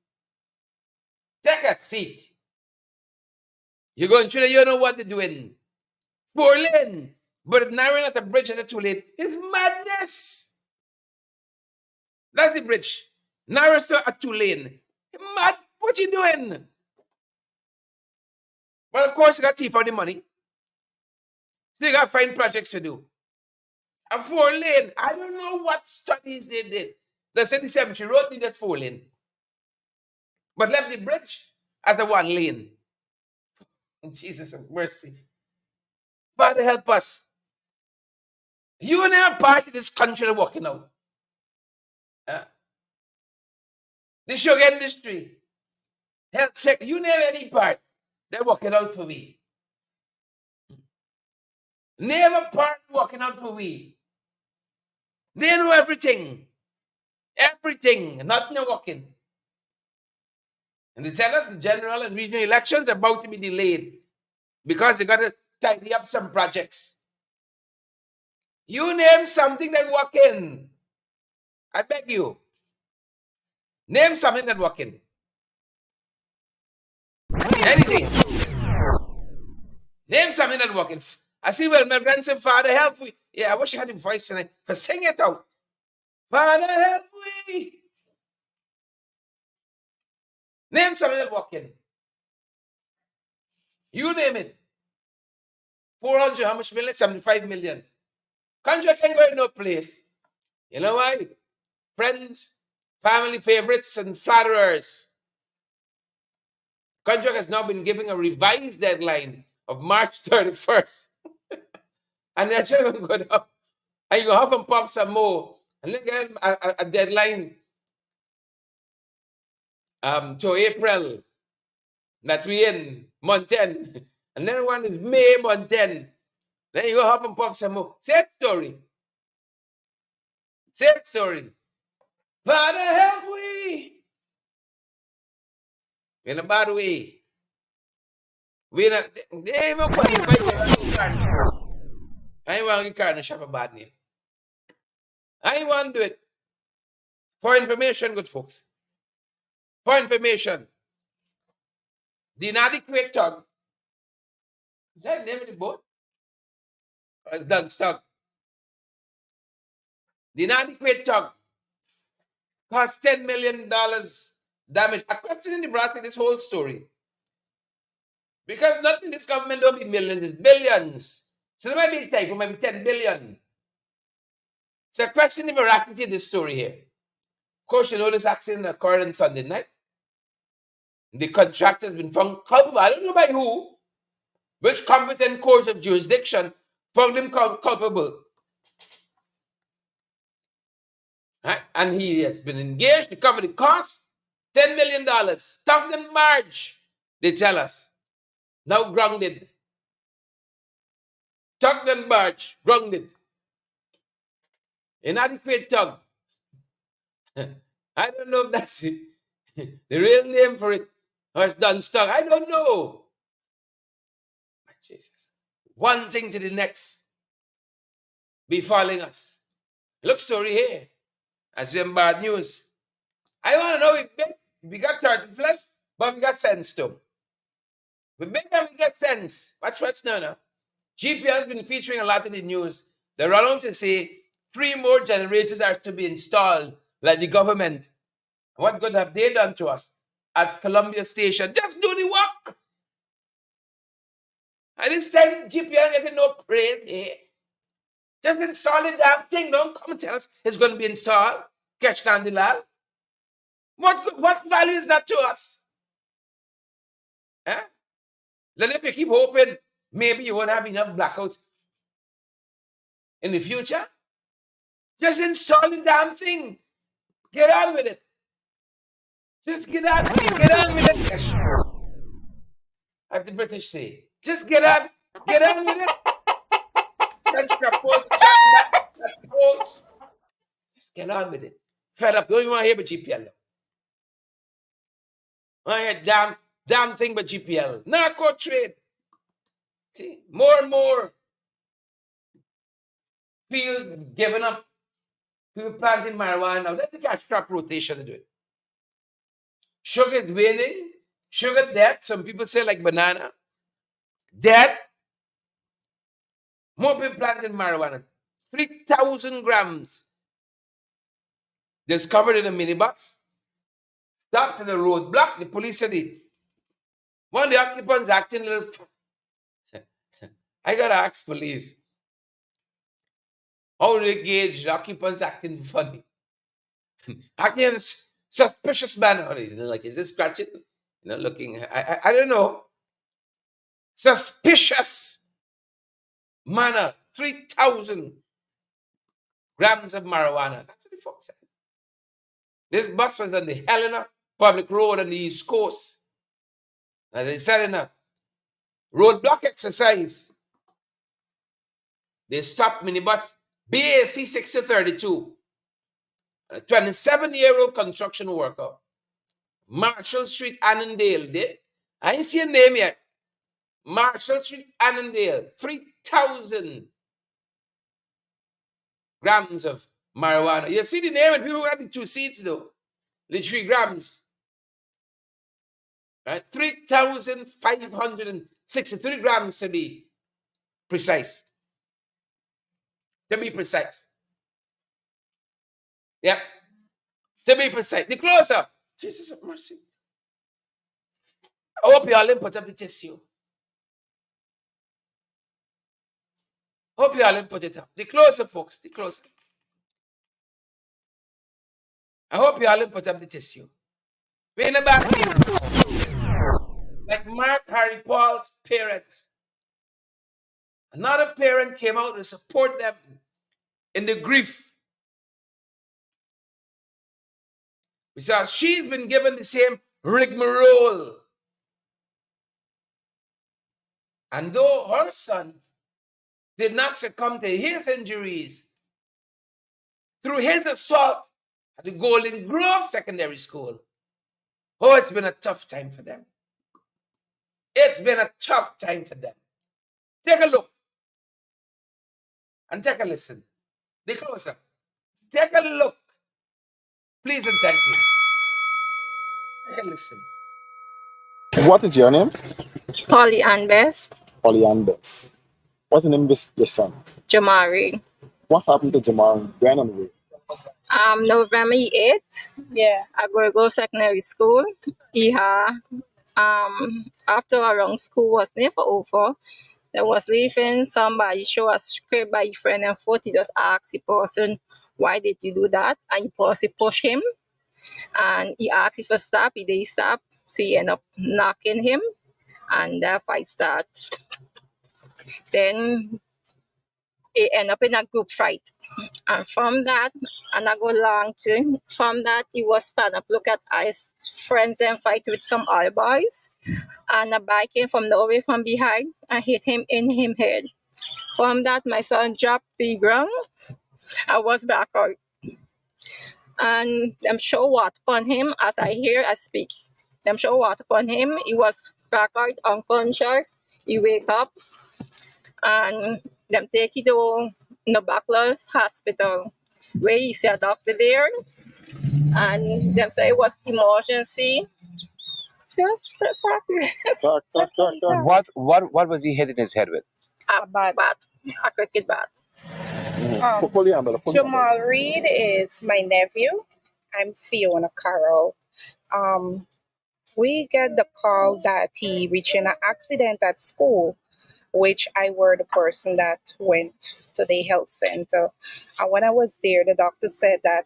Take a seat. You're going through there, you know what they're doing. 4 lane. But narrowing at the bridge at the 2 lane is madness. That's the bridge. Narrow to a 2 lane. Mad. What you doing? Well, of course, you got to thief out the money. So you got to find projects to do. A 4 lane. I don't know what studies they did. They said the cemetery road needed 4 lane. But left the bridge as a 1 lane. Jesus of mercy. Father, help us. You and I are part of this country working out. The sugar industry, health sector, you name any part, they're working out for we. Name a part working out for we. They know everything. Everything. Nothing working. And they tell us the general and regional elections are about to be delayed because they got to tidy up some projects. You name something that working. I beg you. Name something that working. Anything. Name something that working. I see, well, my grandson, Father, help me. Yeah, I wish I had a voice tonight for sing it out. Father, help me. Name something that working. You name it. 400, how much million? 75 million. Country can go in no place. You know why? Friends, family favorites, and flatterers. Country has now been given a revised deadline of March 31st. And they're trying to go down. And you have them pop some more. And then get a deadline to April. That we in month 10. And then one is May month 10. Then you go have them pop some more. Same story. Same story. Father, help me. In a bad way. We not, they even qualify to I want to car shop a bad name. I want to do it. For information, good folks. For information. The inadequate tug. Is that the name of the boat? Or it's done stuck. The inadequate tug cost $10 million damage. A question in Nebraska, this whole story. Because nothing this government don't be millions, it's billions. So there might be a typo, maybe 10 billion. So a question the veracity of this story here. Of course, you know this accident occurred on Sunday night. The contractor has been found culpable. I don't know by who, which competent court of jurisdiction found him culpable. Right? And he has been engaged to cover the cost. $10 million. Stopped and march, they tell us. Now grounded. Tugged and barge, grounded. Inadequate tug. I don't know if that's it. The real name for it. Or it's done stuck. I don't know. My Jesus. One thing to the next befalling us. Look, story here. As we have bad news. I want to know if we got turtle flesh, but we got sense too. We big and we get sense. Watch now. GPL has been featuring a lot in the news. They run on to say 3 more generators are to be installed, like the government. What good have they done to us at Columbia Station? Just do the work. And this time, GPL getting no praise here. Just install the damn thing. Don't come and tell us it's going to be installed. Catch Tandilal. What value is that to us? Eh? Then if you keep hoping, maybe you won't have enough blackouts in the future. Just install the damn thing. Get on with it. Just get on with it. As the British say. Just get on with it. Just get on with it. Fed up. Don't even want to hear about GPL now. I hear damn thing but GPL. Narco trade. See, more and more fields given up. People planting marijuana now. Let's catch crop rotation to do it. Sugar is waning. Sugar debt. Some people say like banana. Debt. More people planting marijuana. 3,000 grams discovered in a minibus. Stopped in the roadblock. The police said it. One of the occupants acting a little. I gotta ask police. How do they gauge the occupants acting funny? Acting in a suspicious manner. Like, is this scratching? Looking. I don't know. suspicious manner, 3,000 grams of marijuana. That's what the folks said. This bus was on the Helena Public Road on the East Coast. As I said in a roadblock exercise, they stopped minibus BAC 6032, a 27-year-old construction worker, Marshall Street, Annandale. I ain't see a name yet. Marshall Street, Annandale, 3,000 grams of marijuana. You see the name and people got the 2 seats though. The 3 grams. Right? 3,563 grams to be precise. To be precise. Yep. To be precise. The close up. Jesus of mercy. I hope you all didn't put up the tissue. Hope you all didn't put it up. The close up, folks. The close up. I hope you all didn't put up the tissue. We're in the back. Like Mark Harrypaul's parents. Another parent came out to support them in the grief. Because she's been given the same rigmarole. And though her son did not succumb to his injuries through his assault at the Golden Grove Secondary School, oh, it's been a tough time for them. It's been a tough time for them. Take a look and take a listen. The close-up. Take a look. Please and thank you. Take a listen. What is your name? Holly and Bess, Holly Anders. What's the name of your son? Jamari. What happened to Jamal? When and where? November 8th, at Gov't Secondary School. After around school was never over, there was leaving, somebody show a script by a friend and 40 just asked the person, why did you do that? And the person push him. And he asked if he stop, he didn't stop. So he ended up knocking him. And the fight start. Then it ended up in a group fight. And from that, and I go long to, from that, he was stand up, look at his friends and fight with some other boys. And a bike came from nowhere from behind and hit him in his head. From that, my son dropped the ground. I was back out. And them show what upon him as I speak. Them show what upon him. He was back out unconscious. He wake up and them take it to the Bachelor's Hospital where he see a doctor there. And them say it was emergency. Talk. What was he hitting his head with? A bat, a cricket bat. Pull your umbrella, pull your umbrella. Jamal Reed is my nephew. I'm Fiona Carroll. We get the call that he reached in an accident at school, which I were the person that went to the health center. And when I was there, the doctor said that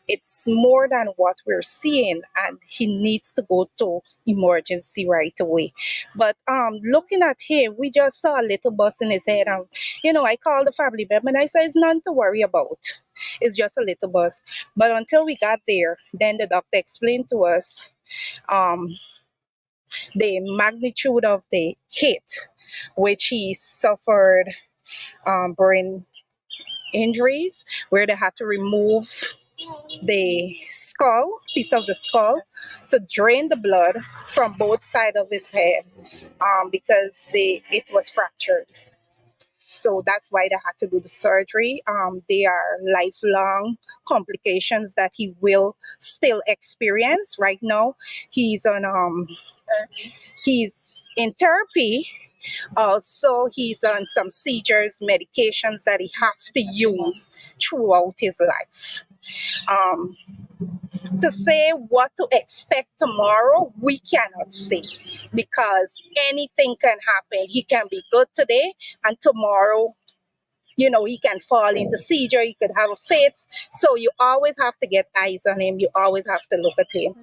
it's more than what we're seeing and he needs to go to emergency right away. But looking at him, we just saw a little buzz in his head. I called the family member and I said, it's nothing to worry about. It's just a little buzz. But until we got there, then the doctor explained to us the magnitude of the hit, which he suffered brain injuries, where they had to remove the piece of the skull, to drain the blood from both sides of his head because it was fractured. So that's why they had to do the surgery. They are lifelong complications that he will still experience. Right now, he's in therapy. Also, he's on some seizures, medications that he have to use throughout his life. To say what to expect tomorrow, we cannot say, because anything can happen. He can be good today and tomorrow he can fall into seizure, he could have a fit. So you always have to get eyes on him. You always have to look at him.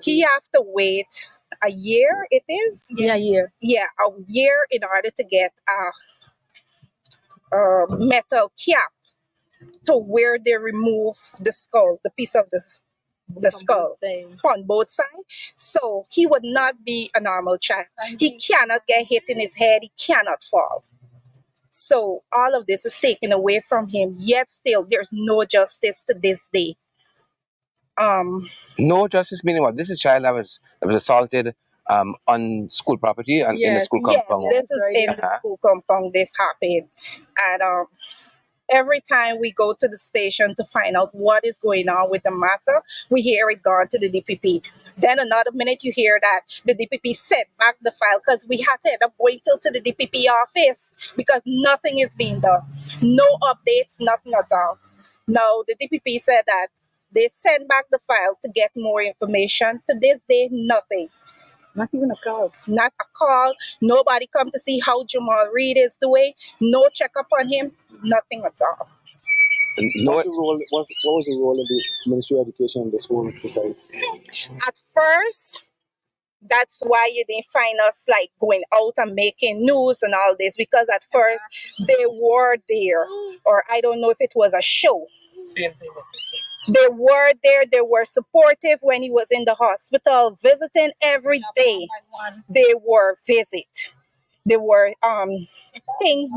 He have to wait a year, it is? Yeah, year. Yeah, a year in order to get a metal cap to where they remove the skull, the piece of the skull on both sides. So he would not be a normal child. He cannot get hit in his head. He cannot fall. So all of this is taken away from him. Yet still, there's no justice to this day. No justice meaning what? This is a child that was assaulted on school property and in the school compound. Yes, this is in the school compound. This happened, and every time we go to the station to find out what is going on with the matter, we hear it gone to the DPP. Then another minute you hear that the DPP set back the file because we had to end up going to the DPP office because nothing is being done. No updates, nothing at all. Now, the DPP said that they sent back the file to get more information. To this day, nothing. Not even a call. Not a call. Nobody come to see how Jamal Reed is doing. No checkup on him. Nothing at all. What was the role of the Ministry of Education in this whole exercise? At first, that's why you didn't find us like going out and making news and all this, because at first they were there, or I don't know if it was a show. They were there. They were supportive when he was in the hospital, visiting every day. They were visit. They were things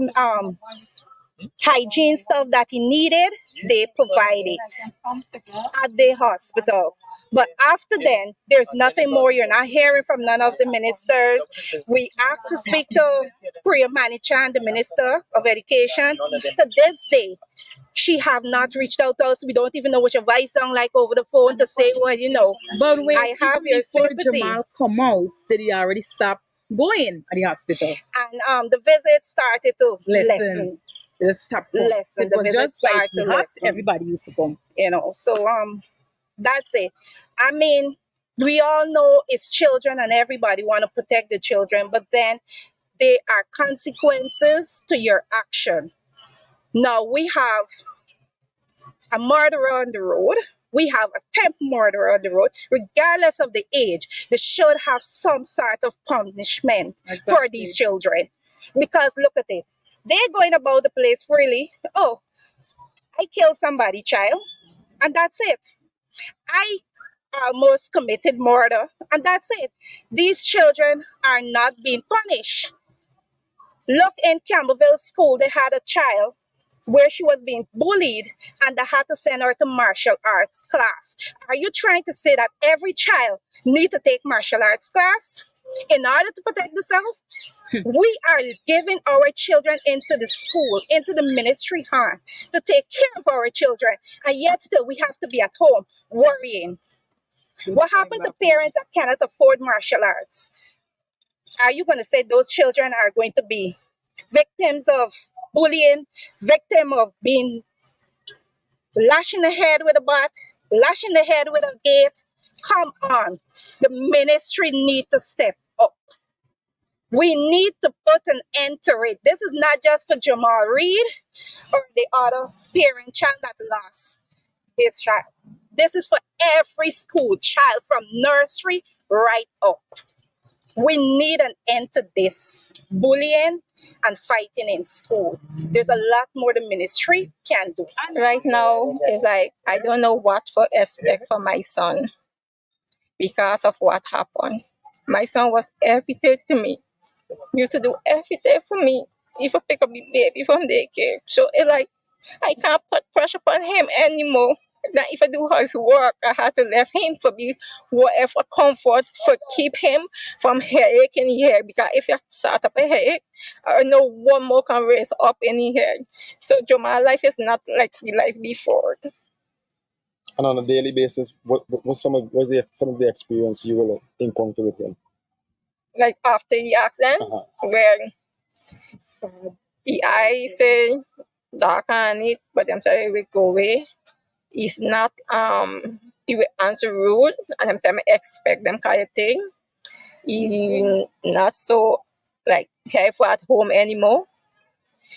hygiene stuff that he needed, they provided at the hospital. But after then, there's nothing more. You're not hearing from none of the ministers. We asked to speak to Priya Manichan, the Minister of Education. To this day, she have not reached out to us. We don't even know what your voice sound like over the phone to say, well, But when I have your sympathy. Jamal come out, did he already stop going at the hospital? And the visit started to lessen. Lessen. It The was visit just like started to lessen. Everybody used to come. So that's it. I mean, we all know it's children and everybody want to protect the children, but then there are consequences to your action. Now we have a murderer on the road. We have attempt murder on the road. Regardless of the age, they should have some sort of punishment for these children. Because look at it. They're going about the place freely. Oh, I killed somebody, child. And that's it. I almost committed murder. And that's it. These children are not being punished. Look, in Campbellville School, they had a child where she was being bullied and they had to send her to martial arts class. Are you trying to say that every child need to take martial arts class in order to protect themselves? We are giving our children into the school, into the ministry hand to take care of our children, and yet still we have to be at home worrying. What happened to parents that cannot afford martial arts? Are you going to say those children are going to be victims of bullying, victim of being lashing the head with a bat, lashing the head with a gate? Come on. The ministry need to step up. We need to put an end to it. This is not just for Jamal Reed or the other parent child that lost his child. This is for every school child from nursery right up. We need an end to this bullying and fighting in school. There's a lot more the ministry can do. Right now, it's like I don't know what to expect for my son because of what happened. My son was everything to me. Used to do everything for me. Even pick up the baby from daycare. So it's like I can't put pressure on him anymore. Now if I do his work, I have to leave him for be whatever comfort for keep him from headache in the head. Because if you start up a headache, I know one more can raise up in the head. So my life is not like the life before. And on a daily basis, what was some of the experience you will encounter with him? Like after the accident, where the eye say dark on it, but I'm sorry, we go away. It's not he will answer rude and I'm expect them kind of thing. He not so like care for at home anymore.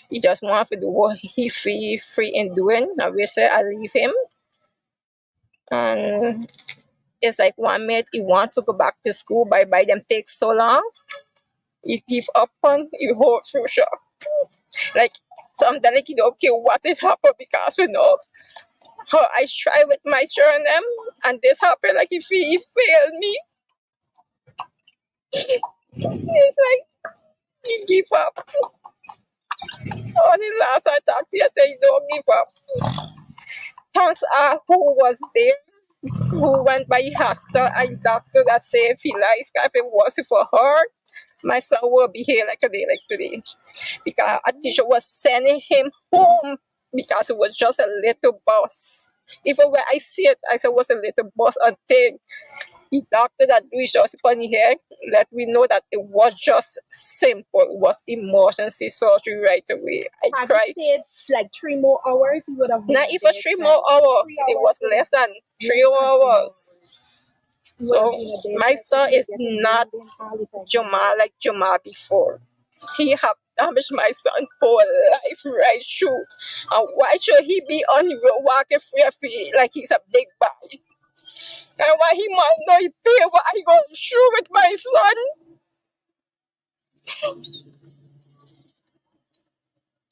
He just want to do what he free in doing. And we say I leave him. And it's like 1 minute he want to go back to school, but by them takes so long. He give up on his whole future. Like sometimes like he don't care what is happening because you know how I try with my children and this happened like if he failed me. It's like he give up. Only last I talked to you, they don't give up. Thanks who was there, who went by hospital, a doctor that saved his life. If it wasn't for her, my son would be here like a day like today. Because a teacher was sending him home because it was just a little bus. Even when I see it, I said it was a little bus until the doctor that do his just upon his head let me know that it was just simple. It was emergency surgery right away. I cried. Like 3 more hours, he would have been Not even 3 more hours. It was less than 3 hours. So my son is not Jamal like Jamal before. He have damaged my son whole life right through. And why should he be on the road walking free like he's a big boy? And why he might not pay what I go through with my son?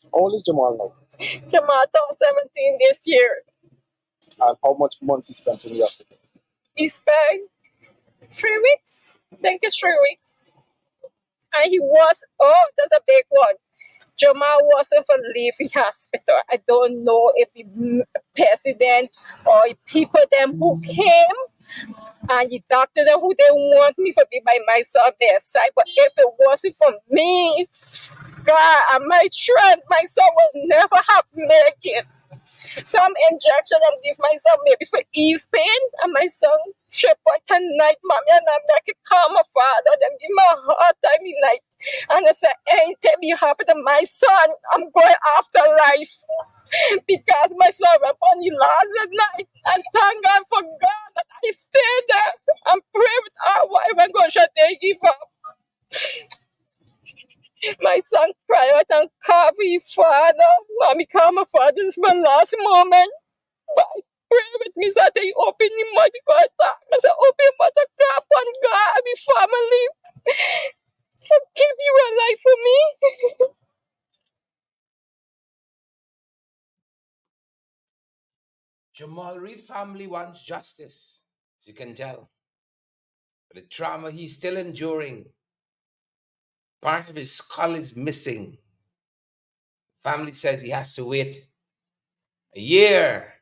How old is Jamal now? Jamal turned 17 this year. And how much months he spent in the hospital? He spent 3 weeks. I think it's 3 weeks. And he was, that's a big one. Jamal wasn't for leave the hospital. I don't know if the president or people them who came and the doctor them who they want me to be by my son their side. But if it wasn't for me, God, I might try my son will never have make it. Some injection and give myself maybe for ease pain, and my son trip out tonight, mommy, and I'm like a calm father, then give my hard time in night. And I said, hey, take me happy to my son. I'm going after life. Because my son went on the last night. And thank God for God that I stayed there. I'm praying with our wife and God shall they give up. My son cried out and called me father. Mommy called my father. This is my last moment. But pray with me so that you open your mouth to God. I said, open your mouth to God upon God and my family. Keep you alive for me. Jamal Reed family wants justice, as you can tell. But the trauma he's still enduring, part of his skull is missing. Family says he has to wait a year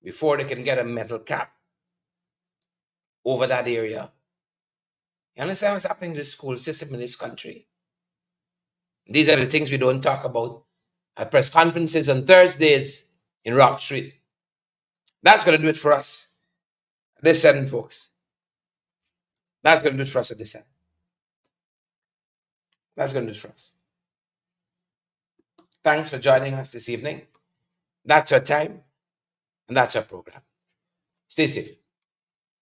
before they can get a metal cap over that area. You understand what's happening to the school system in this country? These are the things we don't talk about at press conferences on Thursdays in Rock Street. That's going to do it for us this end, folks. That's going to do it for us at this end. That's going to do it for us. Thanks for joining us this evening. That's our time, and that's our program. Stay safe.